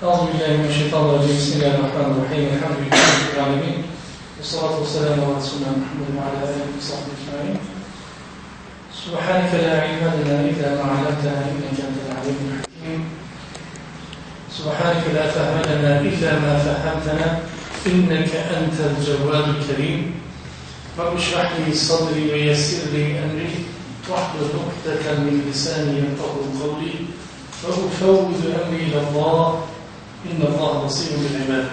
أعوذ بالله من الشيطان الرجيم بسم الله الرحمن الرحيم الحمد لله رب العالمين والصلاة والسلام على رسولنا محمد وعلى آله وصحبه أجمعين سبحانك لا علم لنا إلا ما علمتنا إنك أنت العليم الحكيم سبحانك لا فهم لنا إلا ما فهمتنا إنك أنت الجواد الكريم رب اشرح لي صدري ويسر لي أمري واحلل عقدة من لساني يفقهوا قولي وأفوض أمري إلى الله إن الله بصير بالعباد.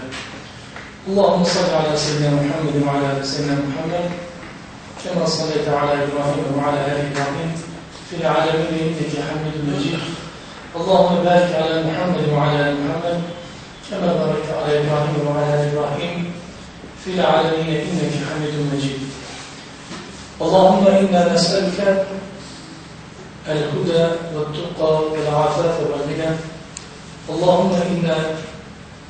اللهم صل على سيدنا محمد وعلى آل سيدنا محمد كما صليت على إبراهيم وعلى آل إبراهيم في العالمين إنك حميد مجيد. اللهم بارك على محمد وعلى آل محمد كما باركت على إبراهيم وعلى آل إبراهيم في العالمين إنك حميد مجيد. اللهم إنا نسألك الهدى والتقى والعفاف والغنى. اللهم إنا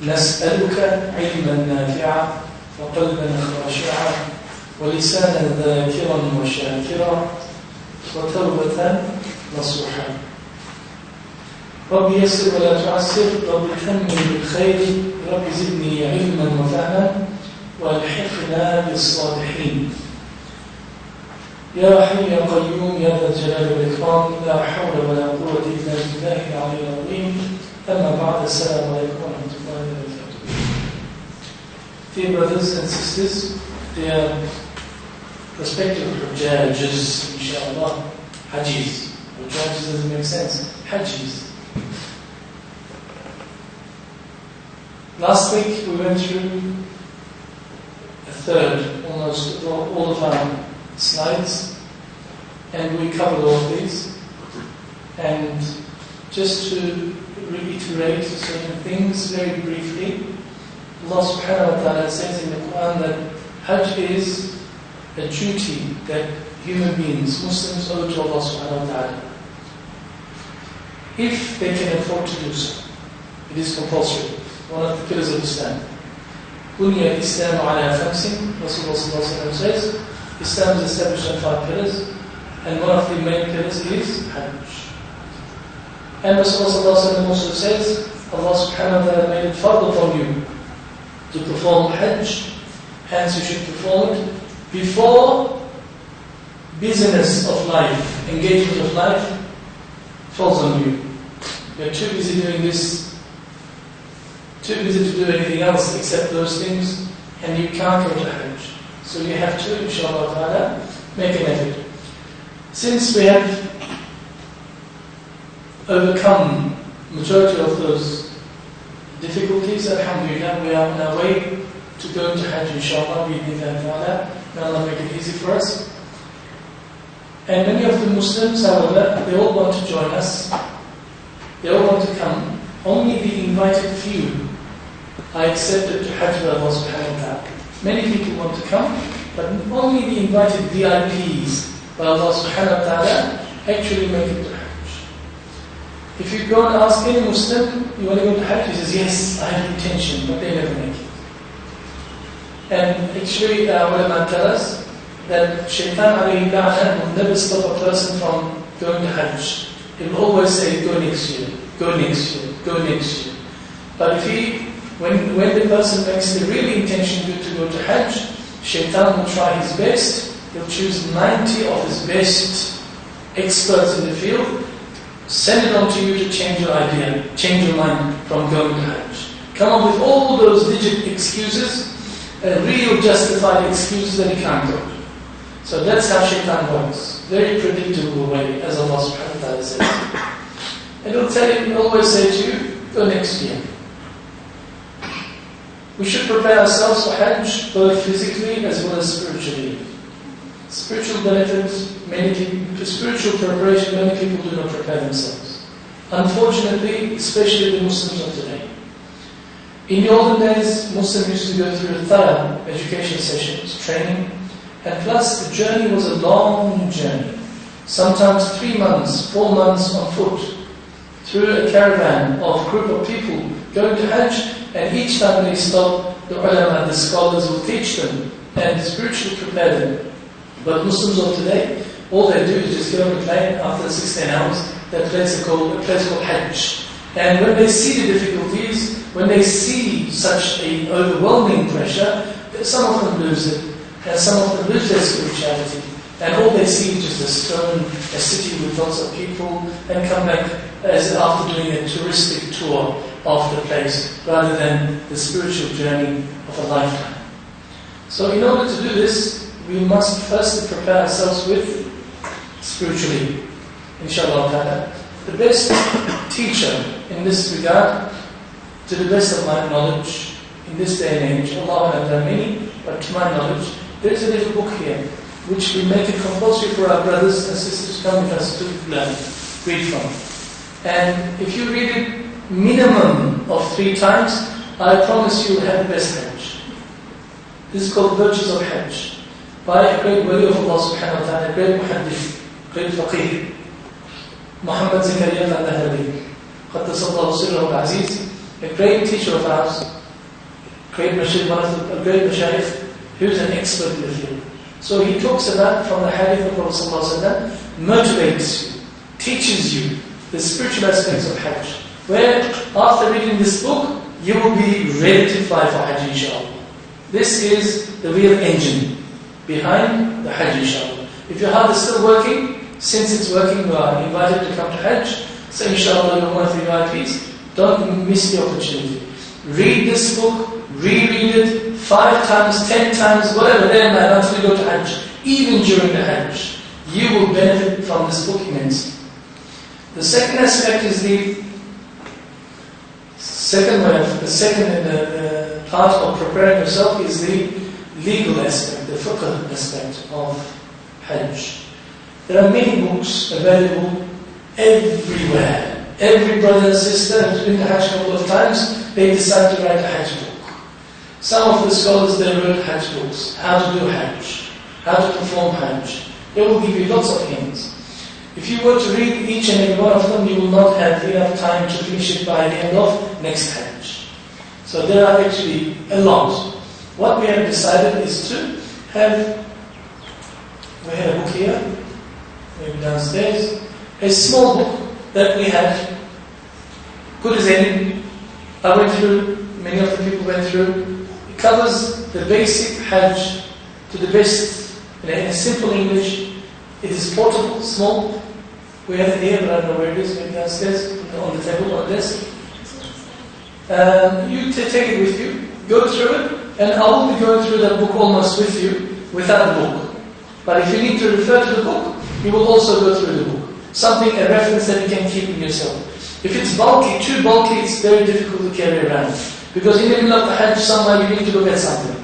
نسألك علما نافعا وقلبا خاشعا ولسانا ذاكرا وشاكرا وتوبة نصوحا. رب يسر ولا تعسر، رب تمم بالخير، رب زدني علما وفهما والحقنا بالصالحين. يا حي يا قيوم يا ذا الجلال والإكرام لا حول ولا قوة إلا بالله العلي العظيم. أما بعد السلام عليكم ورحمة الله وبركاته. Dear brothers and sisters, dear prospective hajjajs, inshallah, hajjis. Hajjajs doesn't make sense. Hajjis. Last week we went through a third, almost all of our slides, and we covered all of these. And just to reiterate certain things very briefly, Allah subhanahu wa ta'ala says in the Quran that Hajj is a duty that human beings, Muslims, owe to Allah subhanahu wa ta'ala, if they can afford to do so. It is compulsory, one of the pillars of Islam. Bunya al-Islam ala khamsin, Rasulullah sallallahu alayhi wa sallam says, Islam is established on 5 pillars, and one of the main pillars is Hajj. And Rasulullah also says, Allah subhanahu wa ta'ala made it fard upon you to perform Hajj, hence you should perform it before business of life, engagement of life falls on you. You're too busy doing this, too busy to do anything else except those things, and you can't go to Hajj. So you have to, inshallah ta'ala, make an effort. Since we have overcome majority of those difficulties, alhamdulillah, we are on our way to go to Hajj, inshallah, bi'idhnillah ta'ala. May Allah make it easy for us. And many of the Muslims, however, they all want to join us. They all want to come. Only the invited few are accepted to Hajj by Allah subhanahu wa ta'ala. Many people want to come, but only the invited VIPs by Allah subhanahu wa ta'ala actually make it to Hajj. If you go and ask any Muslim, you want to go to Hajj, he says, yes, I have intention, but they never make it. And actually, ulama tell us that Shaitan alayhi la'na will never stop a person from going to Hajj. He will always say, go next year, go next year, go next year. But if when the person makes the real intention to go to Hajj, Shaitan will try his best. He'll choose 90 of his best experts in the field, send it on to you to change your idea, change your mind from going to Hajj. Come up with all those legit excuses, real justified excuses that he can't go to. So that's how Shaitan works. Very predictable way, as Allah subhanahu wa ta'ala says. And he'll always say to you, go next year. We should prepare ourselves for Hajj, both physically as well as spiritually. Spiritual benefits, spiritual preparation, many people do not prepare themselves. Unfortunately, especially the Muslims of today. In the olden days, Muslims used to go through a thorough education sessions, training, and plus the journey was a long journey. Sometimes 3 months, 4 months on foot, through a caravan of group of people going to Hajj. And each time they stop, the ulama, the scholars will teach them and spiritually prepare them. But Muslims of today, all they do is just get on the plane after 16 hours, that place is called Hajj. And when they see the difficulties, when they see such an overwhelming pressure, some of them lose it, and some of them lose their spirituality. And all they see is just a stone, a city with lots of people, and come back as after doing a touristic tour of the place, rather than the spiritual journey of a lifetime. So in order to do this, we must first prepare ourselves with spiritually, inshallah ta'ala. The best teacher in this regard, to the best of my knowledge, in this day and age, Allah has done many, but to my knowledge, there is a little book here, which we make it compulsory for our brothers and sisters to come with us to learn, read from. And if you read it minimum of 3 times, I promise you will have the best Hajj. This is called Virtues of Hajj, by a great wali of Allah subhanahu wa ta'ala, a great muhaddith, great faqih, Muhammad Zakaria al-Nahlawi, Qaddasallahu sirrahu al-Aziz, a great teacher of ours, great mashayikh, one of the great mashayikh, he was an expert in the field. So he talks about, from the hadith of Prophet ﷺ, motivates you, teaches you the spiritual aspects of Hajj, where after reading this book, you will be ready to fly for Hajj, inshallah. This is the real engine behind the Hajj, inshallah. If your heart is still working, since it's working, you are invited to come to Hajj, so inshallah you're one of the VIPs. Don't miss the opportunity. Read this book, reread it 5 times, 10 times, whatever, then until you go to Hajj. Even during the Hajj, you will benefit from this book immensely. The second aspect is the second part of preparing yourself is the legal aspect, the fiqh aspect of Hajj. There are many books available everywhere. Every brother and sister who's been to Hajj a couple of times, they decide to write a Hajj book. Some of the scholars, they wrote Hajj books, how to do Hajj, how to perform Hajj. They will give you lots of hints. If you were to read each and every one of them, you will not have enough time to finish it by the end of next Hajj. So there are actually a lot. What we have decided is to have, we have a book here, maybe downstairs, a small book that we had, good as any. I went through, many of the people went through. It covers the basic Hajj to the best, in a simple English. It is portable, small. We have it here, but I don't know where it is, maybe downstairs, on the table, on the desk. You take it with you, go through it, and I will be going through that book almost with you, without the book. But if you need to refer to the book, you will also go through the book. Something, a reference that you can keep in yourself. If it's bulky, too bulky, it's very difficult to carry around. Because in the middle of the Hajj, somewhere you need to look at something.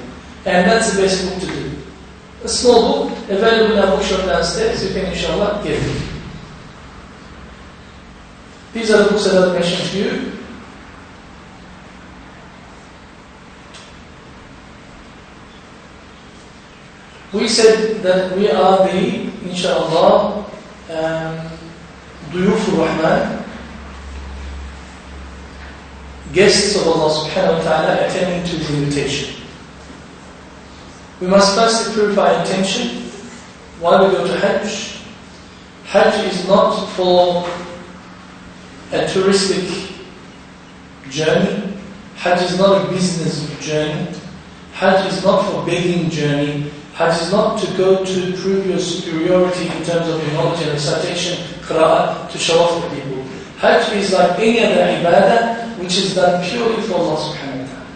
And that's the best book to do. A small book, available in our bookshop downstairs, you can inshallah get it. These are the books that I've mentioned to you. We said that we are the, inshallah, Duyuf al-Rahman, guests of Allah subhanahu wa ta'ala attending to the invitation. We must first purify intention while we go to Hajj. Hajj is not for a touristic journey. Hajj is not a business journey. Hajj is not for begging journey. Hajj is not to go to prove your superiority in terms of your knowledge and recitation, qira'ah, to show off the people. Hajj is like any other ibadah which is done purely for Allah subhanahu wa ta'ala.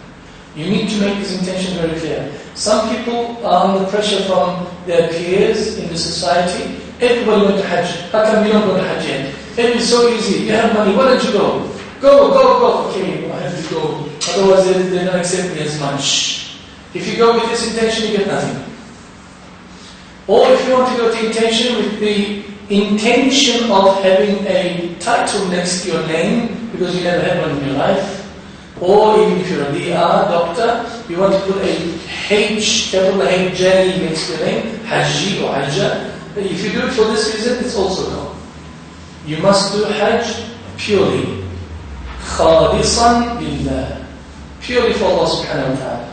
You need to make this intention very clear. Some people are under pressure from their peers in the society. Everybody went to Hajj. How come you don't go to Hajj yet? It's so easy. You have money. Why don't you go? Go. Okay, I have to go. Otherwise they don't accept me as much. If you go with this intention, you get nothing. Or if you want to go to intention with the intention of having a title next to your name, because you never had one in your life, or even if you're a DR, doctor, you want to put a H, capital H-J next to your name, Hajji or Hajja. If you do it for this reason, it's also gone. You must do Hajj purely. Khalisan billah. Purely for Allah subhanahu wa ta'ala.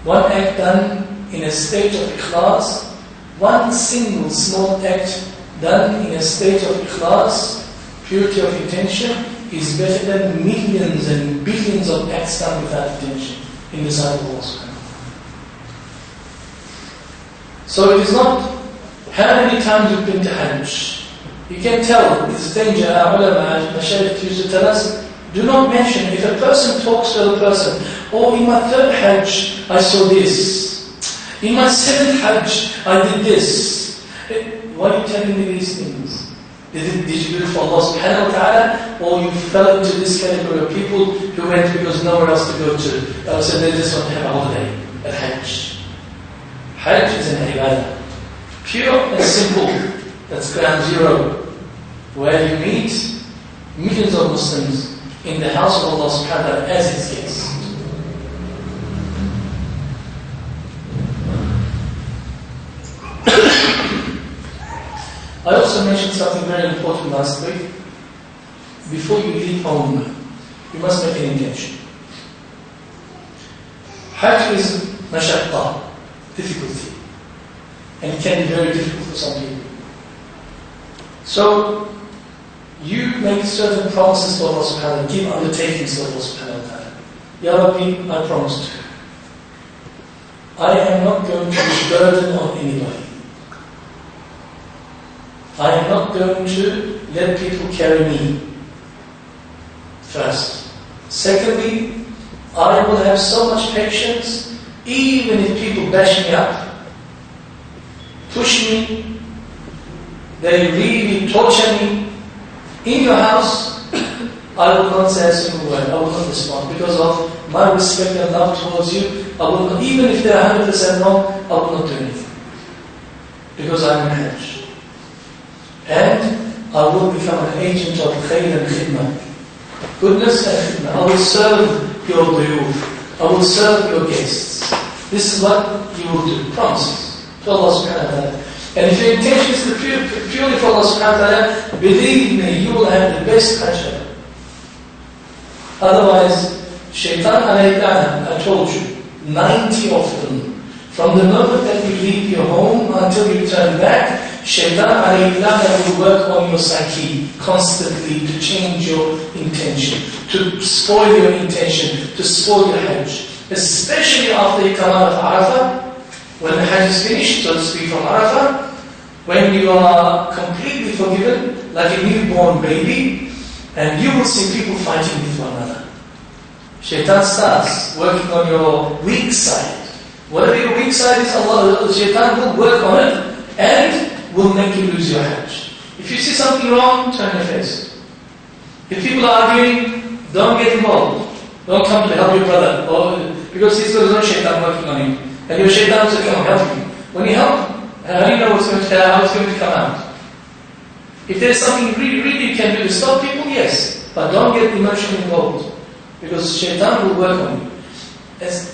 One act done in a state of ikhlas, one single small act done in a state of ikhlas, purity of intention, is better than millions and billions of acts done without intention in the sight of Allah subhanahu wa ta'ala. So it is not how many times you've been to Hajj. You can tell, it's a danger. Our ulama, Mashaykh used to tell us, do not mention, if a person talks to a person, oh, in my third Hajj, I saw this. In my seventh Hajj, I did this. Why are you telling me these things? Did you do it for Allah subhanahu wa ta'ala, or you fell into this category of people who went because nowhere else to go to? So they just want to have a holiday at Hajj. Hajj is an ibadah. Pure and simple. That's ground zero. Where you meet millions of Muslims in the house of Allah subhanahu wa ta'ala as His guest. I also mentioned something very important last week. Before you leave home, you must make an intention. Hajj is mashaqqa, difficulty. And it can be very difficult for some people. So, you make certain promises to Allah subhanahu wa ta'ala, give undertakings to Allah subhanahu wa ta'ala. Ya Rabbi, I promise to you. I am not going to be burden on anybody. I am not going to let people carry me. First. Secondly, I will have so much patience, even if people bash me up, push me, they really torture me. In your house, I will not say a single word. I will not respond because of my respect and love towards you. I will not, even if they are 100% wrong, I will not do anything because I am a Hajj. And I will become an agent of khayr and khidmah, goodness and khidmah. I will serve your duyuf. I will serve your guests. This is what you will do. Promises to Allah subhanahu wa ta'ala. And if your intention is purely for Allah subhanahu wa ta'ala, believe me, you will have the best Hajj ever. Otherwise, shaitan alayhi la'nah, I told you, 90 of them, from the moment that you leave your home until you return back, shaitan alayhi la'nah will work on your psyche constantly to change your intention, to spoil your intention, to spoil your Hajj. Especially after you come out of Arafah, when the Hajj is finished, so to speak, from Arafah, when you are completely forgiven, like a newborn baby, and you will see people fighting with one another. Shaitan starts working on your weak side. Whatever your weak side is, Shaitan will work on it and will make you lose your Hajj. If you see something wrong, turn your face. If people are arguing, don't get involved. Don't come to help your brother, because he's got his own Shaitan working on him. And your shaitan will come help you. When you help, how do you know how it's going to come out? If there's something really you can do to stop people, yes. But don't get emotionally involved. Because shaitan will work on you.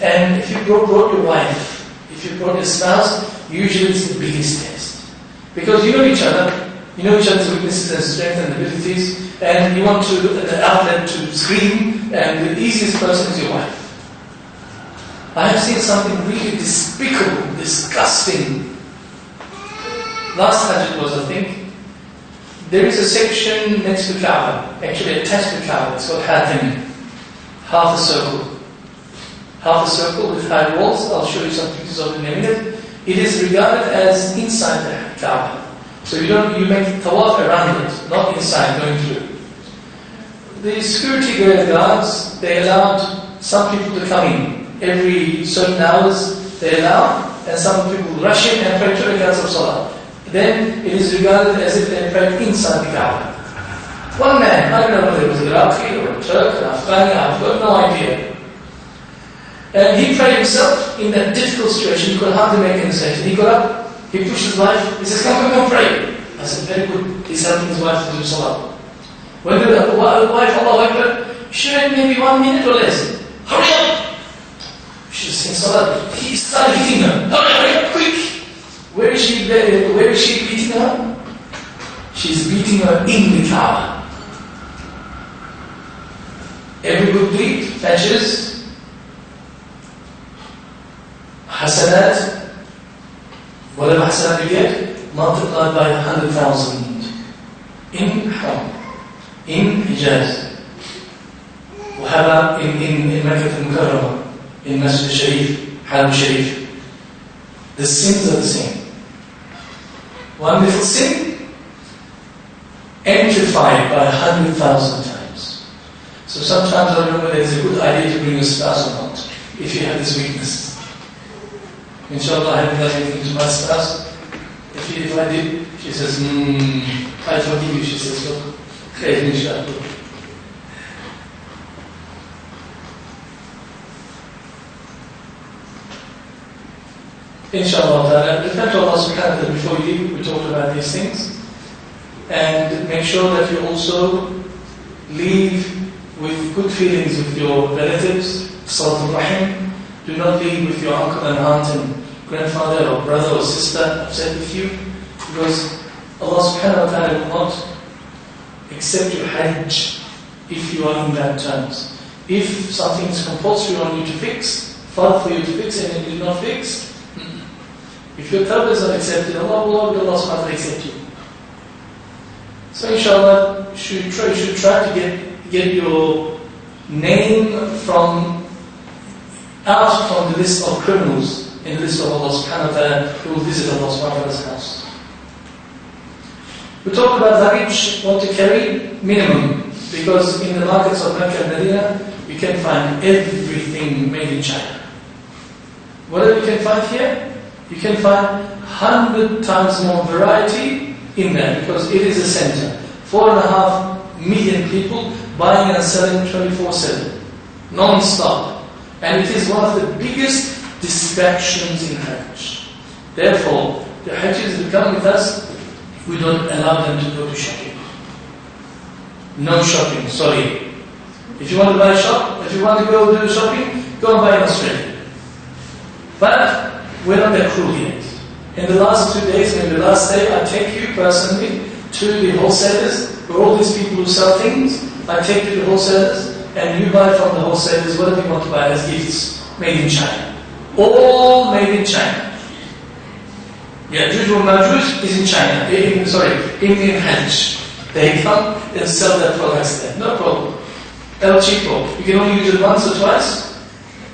And if you brought your wife, if you brought your spouse, usually it's the biggest test. Because you know each other. You know each other's weaknesses and strengths and abilities. And you want an outlet to scream. And the easiest person is your wife. I have seen something really despicable, disgusting. Last Hajj it was, I think. There is a section next to Kaaba, actually attached to Kaaba. It's called Hatim, half a circle. Half a circle with high walls. I'll show you some pictures of it in a minute. It is regarded as inside the Kaaba. So you make tawaf around it, not inside, going through. The security guards, they allowed some people to come in. Every certain hours they allow, and some people rush in and pray 2 rakats of salah. Then it is regarded as if they prayed inside the Kaaba. One man, I don't know whether it was an Iraqi or a Turk, an Afghani, I've got no idea. And he prayed himself in that difficult situation. He could hardly make any sense. He got up, he pushed his wife, he says, come, pray. I said, very good. He's helping his wife to do salah. When the wife, Allahu Akbar, she read maybe 1 minute or less. Hurry up! She's saying salah. He started hitting her. Hurry up, quick! Where is she beating her? She's beating her in the Kaaba. Every good deed fetches hasanat, whatever hasanat you get, multiplied by 100,000 in Haram, in Hijaz. Kaaba in Makkah al-Mukarramah, in Masjid al-Sharif, Haram Sharif. The sins are the same. One little sin, amplified by 100,000 times. So sometimes I remember it's a good idea to bring a spouse or not, if you have this weakness. Inshallah, I haven't done anything to my spouse. If I did, she says, I forgive you, she says, look, khair inshallah. Inshallah, repent to Allah subhanahu wa ta'ala before you leave. We talked about these things. And make sure that you also leave with good feelings with your relatives, Salat al-Rahim. Do not leave with your uncle and aunt and grandfather or brother or sister upset with you, because Allah subhanahu wa ta'ala will not accept your hajj if you are in bad terms. If something is compulsory on you to fix, far for you to fix and you do not fix, if your tawbah is not accepted, Allah subhanahu wa ta'ala accept you. So inshallah, you should try to get your name out from the list of criminals in the list of Allah subhanahu wa ta'ala who will visit Allah subhanahu wa ta'ala's house. We talked about luggage, what to carry, minimum, because in the markets of Mecca and Medina, you can find everything made in China. Whatever you can find here, you can find 100 times more variety in there, because it is a center. 4.5 million people buying and selling 24/7, non-stop. And it is one of the biggest distractions in Hajj. Therefore, the Hajjis who come with us, we don't allow them to go to shopping. No shopping, sorry. If you want to buy a shop, if you want to go do shopping, go and buy in Australia. But we're not that cruel yet. In the last 2 days, maybe the last day, I take you personally to the wholesalers, where all these people who sell things, I take you to the wholesalers, and you buy from the wholesalers whatever you want to buy as gifts, made in China. All made in China. Ya'juj wa Ma'juj is in China, in Hajj. They come and sell their products there, no problem. El Chico, you can only use it once or twice,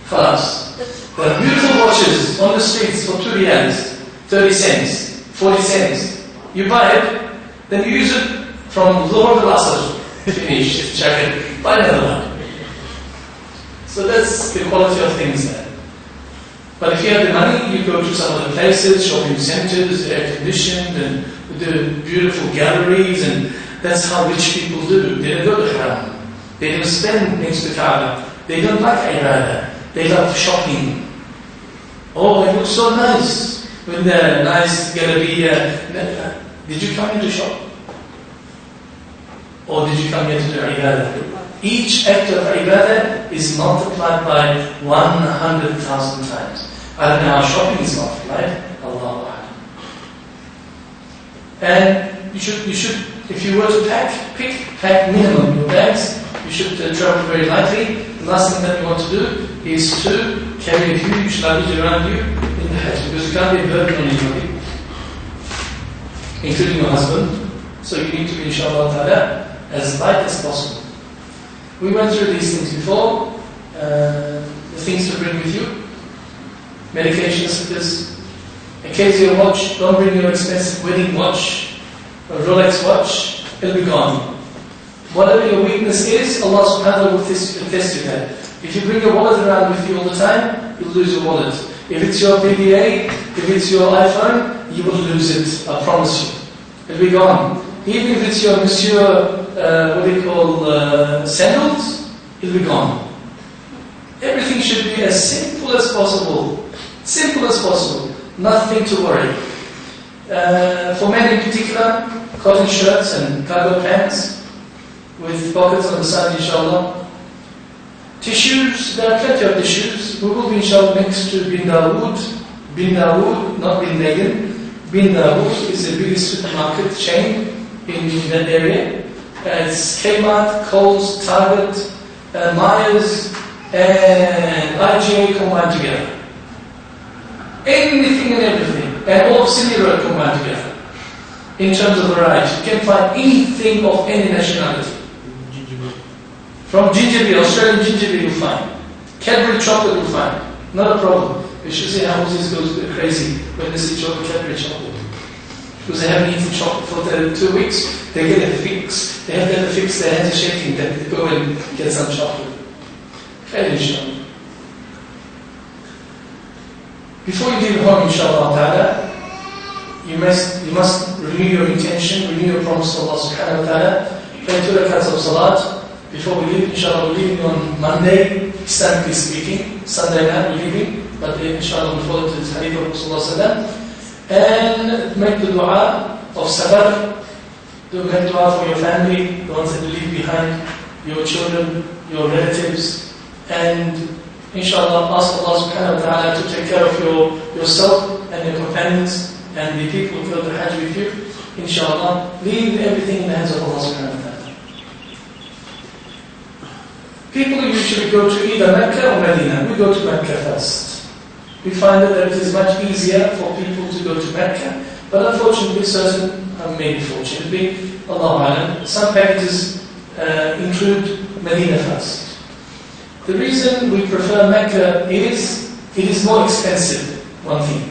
khalas. There are beautiful watches on the streets for 2 riyals, 30 cents, 40 cents. You buy it, then you use it from Dhuhr to Asr. Finish, check it, buy another one. So that's the quality of things there. But if you have the money, you go to some of the places, shopping centers, air-conditioned, and the beautiful galleries, and that's how rich people do. They don't go to Haram. They don't spend next to Kaaba. They don't like ibadah. They love shopping. Oh, it looks so nice with the nice gallery. Did you come here to shop? Or did you come here to do ibadah? Each act of ibadah is multiplied by 100,000 times. I don't know how shopping is multiplied. Allahu Akbar. And you should, if you were to pack minimum your bags. You should travel very lightly. The last thing that you want to do is to carry a huge luggage around you in the Hajj, because you can't be a burden on anybody, including your husband. So you need to be, inshallah ta'ala, as light as possible. We went through these things before. The things to bring with you: medication slippers, a Casio watch. Don't bring your expensive wedding watch, a Rolex watch. It'll be gone. Whatever your weakness is, Allah subhanahu wa ta'ala will test you that. If you bring your wallet around with you all the time, you'll lose your wallet. If it's your BBA, if it's your iPhone, you will lose it, I promise you. It'll be gone. Even if it's your sandals, it'll be gone. Everything should be as simple as possible. Simple as possible. Nothing to worry. For men in particular, cotton shirts and cargo pants with pockets on the side, inshallah. Tissues, there are plenty of tissues. We will be, inshallah, next to Bin Dawood. Bin Dawood, not Bin Laden. Bin Dawood is the biggest supermarket chain in that area. It's Kmart, Coles, Target, Myers, and IGA combined together. Anything and everything. And all of City Road combined together. In terms of variety, you can find anything of any nationality. From ginger beer, Australian ginger beer you'll find. Cadbury chocolate you'll find. Not a problem. You should see how Muslims go crazy when they see chocolate, Cadbury chocolate. Because they haven't eaten chocolate for 2 weeks, they get a fix. They have to have a fix, their hands are shaking, then they go and get some chocolate. Fair inshallah. Before you leave home, inshallah, you must renew your intention, renew your promise to Allah subhanahu wa ta'ala. Pray 2 rakats of salat. Before we leave, inshallah, we're leaving on Monday, Islamically speaking. Sunday night we're leaving, but inshallah we follow to the hadith of Rasulullah. And make the dua of sabr. Do make dua for your family, the ones that you leave behind, your children, your relatives, and inshallah ask Allah subhanahu wa ta'ala to take care of yourself and your companions and the people who go to Hajj with you. Inshallah, leave everything in the hands of Allah subhanahu wa ta'ala. People usually go to either Mecca or Medina. We go to Mecca first. We find that it is much easier for people to go to Mecca, but unfortunately, maybe fortunately, Allahu Alam, some packages include Medina first. The reason we prefer Mecca is it is more expensive, one thing.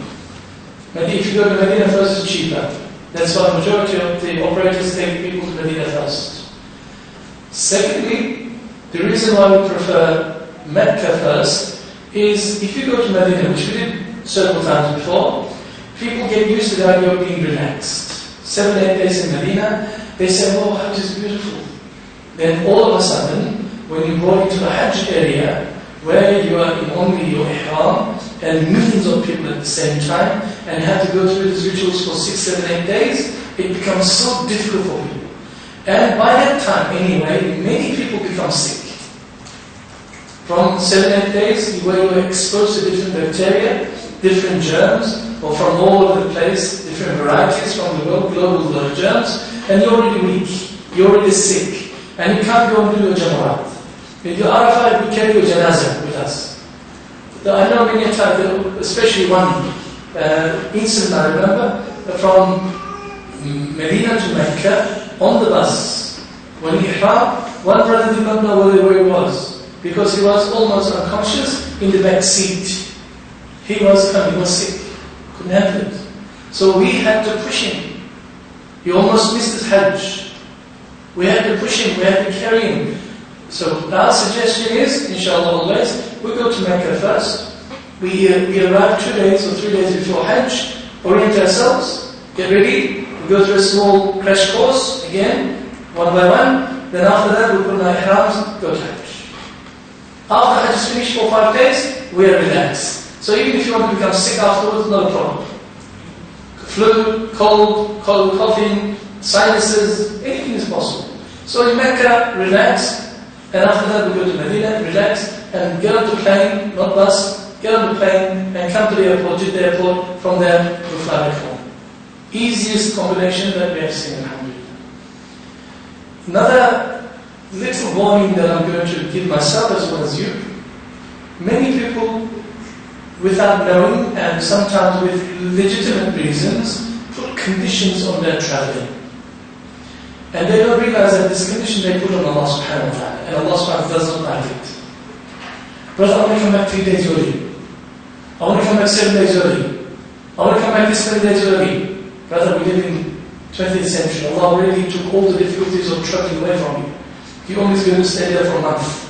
Maybe if you go to Medina first, it's cheaper. That's why the majority of the operators take people to Medina first. Secondly, the reason why we prefer Mecca first is if you go to Medina, which we did several times before, people get used to the idea of being relaxed. 7, 8 days in Medina, they say, oh, Hajj is beautiful. Then all of a sudden, when you go into the Hajj area, where you are in only your ihram, and millions of people at the same time, and have to go through these rituals for 6, 7, 8 days, it becomes so difficult for people. And by that time, anyway, many people become sick. From 7, 8 days, where you are exposed to different bacteria, different germs, or from all over the place, different varieties from the world, global germs, and you're already weak, you're already sick, and you can't go and do your jamarat. With your Arafat, we carry your janazah with us. I know many times, especially one incident I remember, from Medina to Mecca, on the bus. When he ihram, one brother did not know where he was, because he was almost unconscious in the back seat. He was sick, couldn't handle it. So we had to push him. He almost missed his Hajj. We had to push him, we had to carry him. So our suggestion is, inshallah always, we go to Mecca first. We arrive 2 days or 3 days before Hajj, orient ourselves, get ready, we go through a small crash course, again, one by one. Then after that, we put on our ihrams, go to Hajj. After Hajj is finished for 5 days, we are relaxed. So even if you want to become sick afterwards, no problem. Flu, cold, coughing, sinuses, anything is possible. So in Mecca, relax. And after that, we go to Medina, relax, and get on the plane, not bus, get on the plane, and come to the airport, Jeddah airport, from there, we fly back home. Easiest combination that we have seen, alhamdulillah. Another little warning that I'm going to give myself as well as you. Many people, without knowing, and sometimes with legitimate reasons, put conditions on their traveling. And they don't realize that this condition they put on Allah subhanahu wa ta'ala, and Allah subhanahu wa ta'ala does not like it. Brother, I want to come back 3 days early. I want to come back 7 days early. I want to come back this 7 days early. Brother, we live in 20th century. Allah already took all the difficulties of traveling away from you. You're only going to stay there for a month.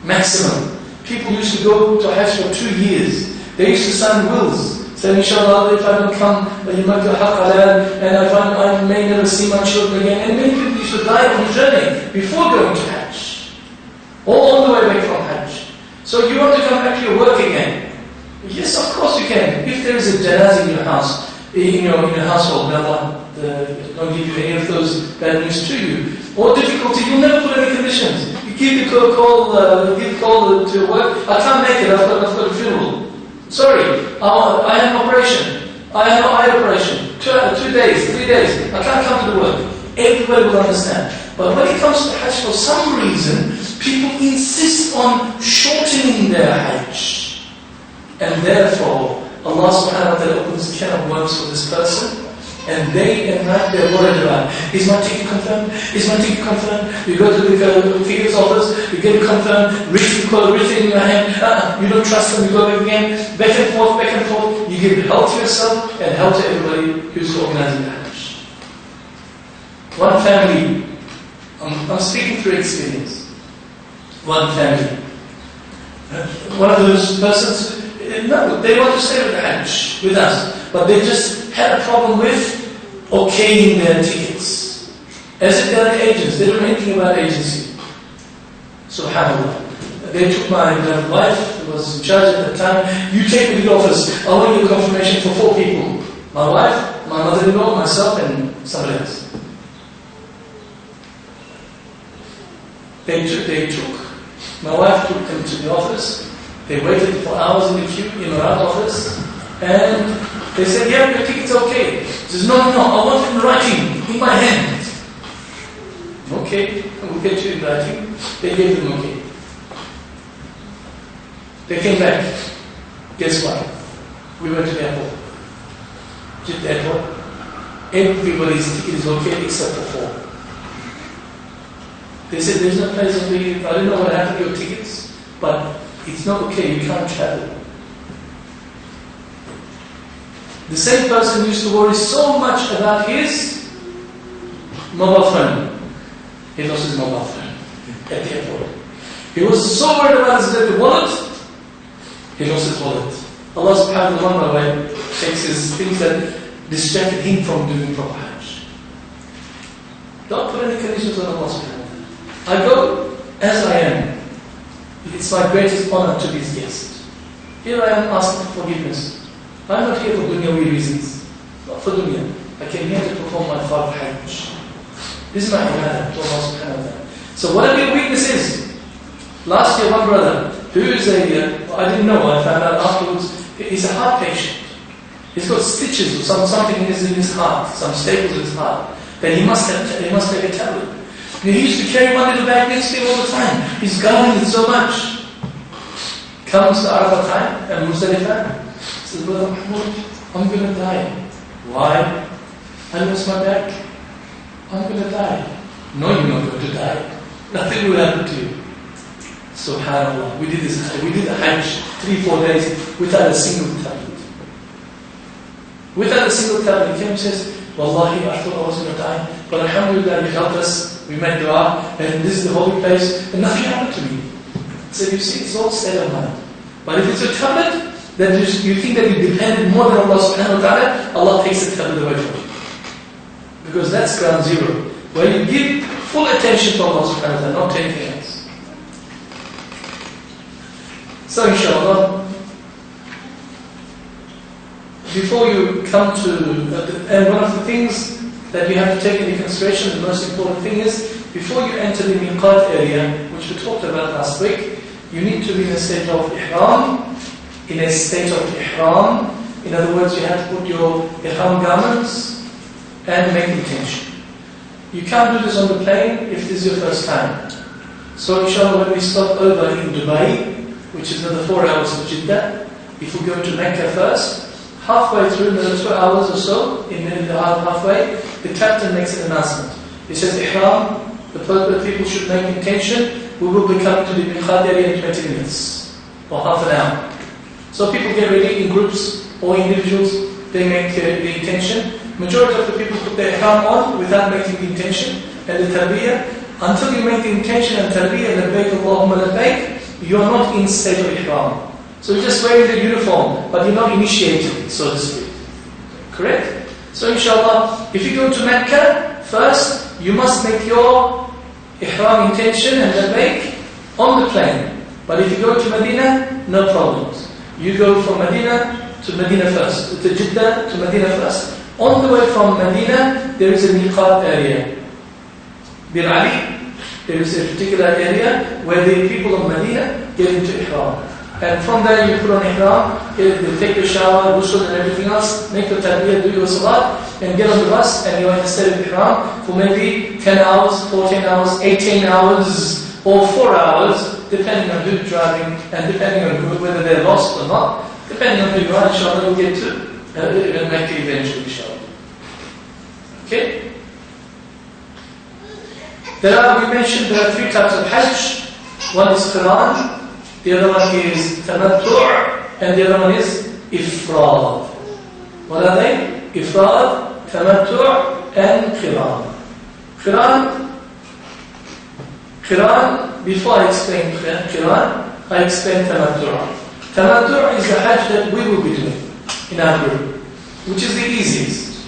Maximum. People used to go to Hajj for 2 years. They used to sign wills. Say, inshallah, if I don't come, you might go haqq and I may never see my children again. And many people used to die on the journey before going to Hajj. All on the way back from Hajj. So you want to come back to your work again? Yes, of course you can. If there is a janazah in your house, in your household, may Allah don't give you any of those bad news to you, or difficulty, you'll never put any conditions. You give the call to work, I can't make it, I've got a funeral. Sorry, I have an operation. I have an eye operation. 2 days, 3 days. I can't come to the work. Everybody will understand. But when it comes to Hajj, for some reason, people insist on shortening their Hajj. And therefore, Allah subhanahu wa ta'ala opens a can of worms for this person. And day and night they're worried about, is my ticket confirmed? Is my ticket confirmed? You go to the tickets office, you get it confirmed, written in your hand, you don't trust them, you go back again, back and forth, you give help to yourself and help to everybody who's organizing the Hajj. One family, I'm speaking through experience, one family, one of those persons, no, they want to stay with the Hajj, with us, but they just had a problem with okaying their tickets. As if they're the agents, they don't know anything about agency. SubhanAllah. They took my wife, who was in charge at the time, you take me to the office, I want your confirmation for 4 people. My wife, my mother-in-law, myself, and somebody else. They took, my wife took them to the office, they waited for hours in the queue in our office, and they said, yeah, your ticket's okay. He says, no, I want it in writing, in my hand. Okay, we'll get you in writing. They gave them okay. They came back. Guess what? We went to the airport. To the airport. Everybody's ticket is okay except for 4. They said, there's no place of leave. I don't know what happened to your tickets, but it's not okay, you can't travel. The same person used to worry so much about his mobile phone. He lost his mobile phone at the airport. He was so worried about his wallet, he lost his wallet. Allah subhanahu wa ta'ala, by the way, takes his things that distracted him from doing proper Hajj. Don't put any conditions on Allah subhanahu wa ta'ala. I go as I am. It's my greatest honor to be his guest. Here I am asking for forgiveness. I'm not here for dunyawi reasons. Not for dunya. I came here to perform my fard Hajj. This is my ibadah to Allah subhanahu wa ta'ala. So whatever your weakness is, last year one brother, who is I didn't know, I found out afterwards, he's a heart patient. He's got stitches or something in his heart, some staples in his heart, that he must take a tablet. And he used to carry one little bag next to him all the time. He's guarding it so much. Comes to Arafah time and Muzdalifah. Says, Brother Mahmoud, I'm going to die. Why? I lost my bag. I'm going to die. No, you're not going to die. Nothing will happen to you. SubhanAllah. We did the Hajj 3-4 days without a single tablet. Without a single tablet. He came and says, Wallahi, I thought I was going to die. But alhamdulillah, you helped us. We made dua. And this is the holy place. And nothing happened to me. So you see, it's all state of mind. But if it's a tablet, then you think that you depended more than Allah subhanahu wa ta'ala, Allah takes the tablet away from you. Because that's ground zero. Where you give full attention to Allah subhanahu wa ta'ala, not to anything else. So inshallah, before you come to, and one of the things that you have to take into consideration, the most important thing is, before you enter the miqat area, which we talked about last week, you need to be in a state of ihram. In a state of ihram, in other words, you have to put your ihram garments and make intention. You can't do this on the plane if this is your first time. So inshallah, when we stop over in Dubai, which is another 4 hours of Jeddah, if we go to Mecca first, halfway through, another 2 hours or so, in the halfway, the captain makes an announcement. He says, ihram, the people should make intention. We will be coming to the miqat area in 20 minutes or half an hour. So people get ready in groups or individuals, they make the intention. Majority of the people put their ihram on without making the intention and the talbiyah. Until you make the intention and talbiyah, labbaik Allahumma labbaik, you are not in state of ihram. So you're just wearing the uniform, but you're not initiated, so to speak. Correct? So inshallah, if you go to Mecca, first you must make your ihram intention and labbaik on the plane. But if you go to Medina, no problems. You go from Medina to Medina first, to Jeddah to Medina first. On the way from Medina, there is a miqat area. Bir Ali, there is a particular area where the people of Medina get into ihram. And from there you put on ihram, they take the shower, ghusl and everything else, make the talbiyah, do your salat, and get on the bus, and you are in the state of ihram for maybe 10 hours, 14 hours, 18 hours, or 4 hours, depending on who's driving, and depending on whether they're lost or not. Depending on who you are, inshallah, you'll get to Mecca eventually, inshallah. Okay? We mentioned there are 3 types of Hajj. One is Qiran, the other one is Tamattu', and the other one is Ifrad. What are they? Ifrad, Tamattu', and Qiran. Qiran, before I explain Qiran, I explain Tamattu'. Tamattu' is the Hajj that we will be doing in our group, which is the easiest.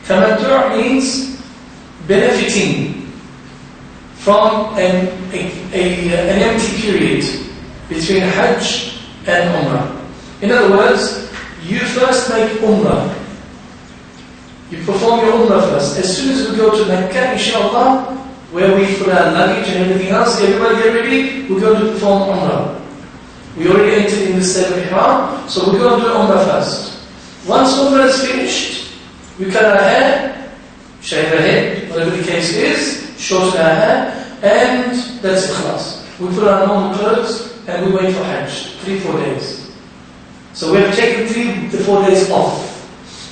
Tamattu' means benefiting from an empty period between Hajj and Umrah. In other words, you first make Umrah. You perform your Umrah first. As soon as we go to Mecca, inshallah, where we put our luggage and everything else, everybody get ready, we're going to perform Umrah. We already entered in the state of Ihram, so we're going to do Umrah first. Once Umrah is finished, we cut our hair, shave our head, whatever the case is, shorten our hair, and that's ikhlas. We put our normal clothes and we wait for Hajj, 3-4 days. So we have taken 3 to 4 days off.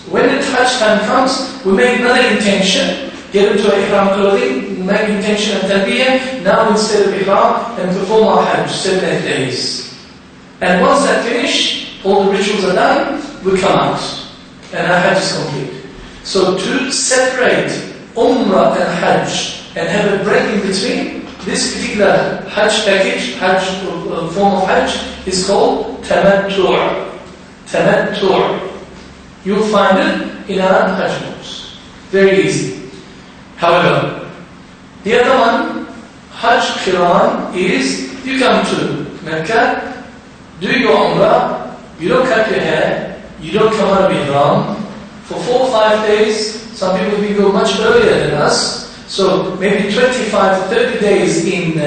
When the Hajj time comes, we make another intention, get into our Ihram clothing, make intention of Talbiyah, now instead of Ihram, and perform our Hajj, 7 days. And once that finish, all the rituals are done, we come out, and our Hajj is complete. So to separate Umrah and Hajj, and have a break in between, this particular Hajj package, form of Hajj, is called Tamattu'. Tamattu'. You'll find it in our Hajj books. Very easy. However, the other one, Hajj Qiran, is you come to Mecca, do your Umrah, you don't cut your hair, you don't come out of Ihram. For 4 or 5 days, some people will go much earlier than us, so maybe 25 to 30 days in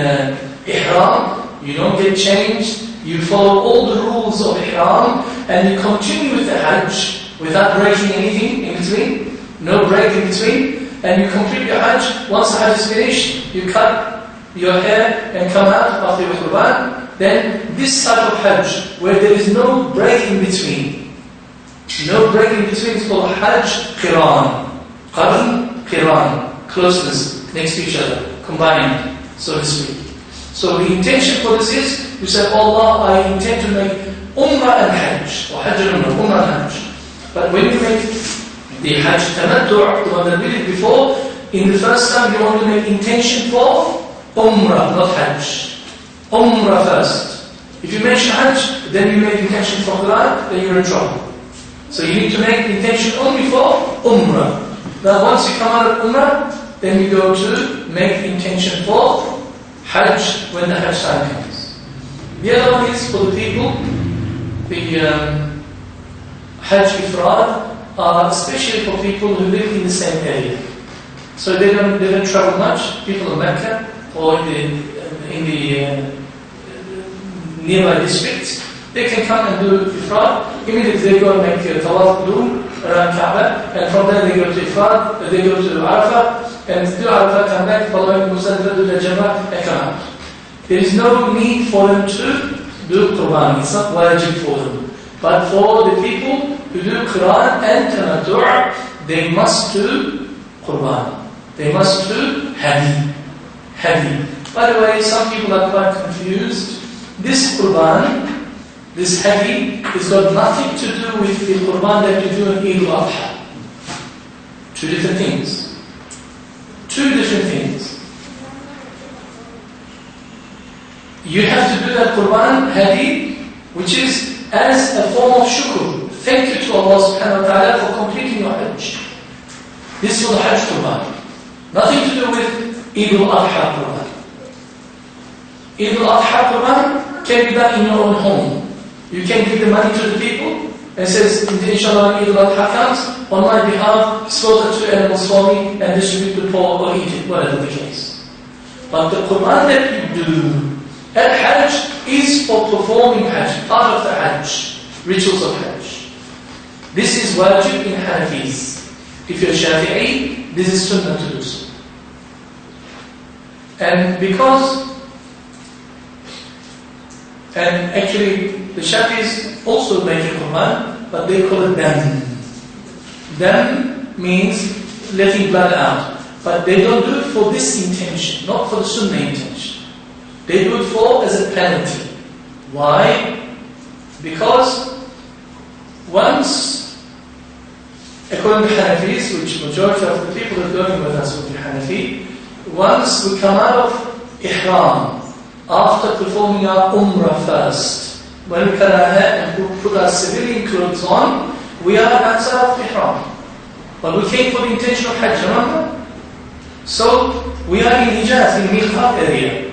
Ihram, you don't get changed, you follow all the rules of Ihram, and you continue with the Hajj without breaking anything in between, no break in between, and you complete your Hajj. Once the Hajj is finished, you cut your hair and come out after your Qurban. Then this type of Hajj, where there is no break in between, is called Hajj Qiran. Qiran, closeness next to each other, combined, so to speak. So the intention for this is, you say, Allah, I intend to make Umrah and Hajj, or Hajj and Umrah and Hajj. But when you make the Hajj Tamattu', the one that we did before, in the first time you want to make intention for Umrah, not Hajj. Umrah first. If you mention Hajj, then you make intention for Quran, then you're in trouble. So you need to make intention only for Umrah. Now once you come out of Umrah, then you go to make intention for Hajj when the Hajj time comes. The other one is for the people, the Hajj Ifrad are especially for people who live in the same area. So they don't travel much, people of Mecca or in the nearby districts, they can come and do Ifrad. Immediately they go and make Tawaf Qudum around Kaaba, and from there they go to Ifrad, they go to Arafah, and do Arafah, come back, following Muzdalifah, do the Jamrah, and come out. There is no need for them to do Qurban, it's not wajib for them. But for the people who do Quran and Tamattu', they must do Qurban. They must do Hadi. By the way, some people are quite confused. This Qurban, this Hadi, has got nothing to do with the Qurban that you do in Eid al-Adha. Two different things. You have to do that Qurban, Hadi, which is as a form of shukr. Thank you to Allah subhanahu wa ta'ala for completing your Hajj. This is the Hajj Qurban. Nothing to do with Eid al-Adha Qurban. Eid al-Adha Qurban can be done in your own home. You can give the money to the people and says, inshallah, Eid al-Adha comes, on my behalf, slaughter 2 animals for me and distribute the poor or eat it, whatever the case. But the Qurban that you do at Hajj is for performing Hajj, part of the Hajj, rituals of Hajj. This is wajib in Hanafis. If you're Shafi'i, this is sunnah to do so. And actually the Shafis also make a Qurban, but they call it dam. Dam means letting blood out. But they don't do it for this intention, not for the sunnah intention. They do it for as a penalty. Why? Because once, according to Hanafis, which majority of the people are going with us will be Hanafi, once we come out of Ihram, after performing our Umrah first, when we cut our hair and put our civilian clothes on, we are outside of Ihram. But we came for the intention of Hajj, remember? So, we are in Hijaz, in Miqat area.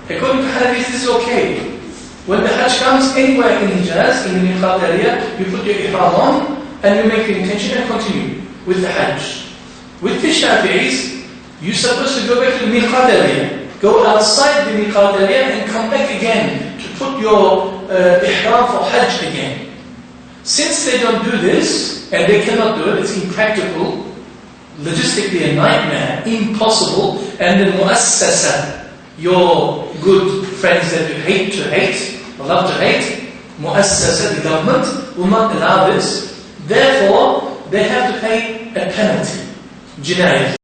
According to Hanafis, this is okay. When the Hajj comes anywhere in Hijaz, in the Miqat area, you put your Ihram on, and you make the intention and continue with the Hajj. With the Shafi'is, you're supposed to go back to the Miqat area. Go outside the Miqat area and come back again to put your Ihram for Hajj again. Since they don't do this, and they cannot do it, it's impractical, logistically a nightmare, impossible, and the muassasa, your good friends that you hate to hate, or love to hate, muassasa, the government, will not allow this. Therefore, they have to pay a penalty, jinayah.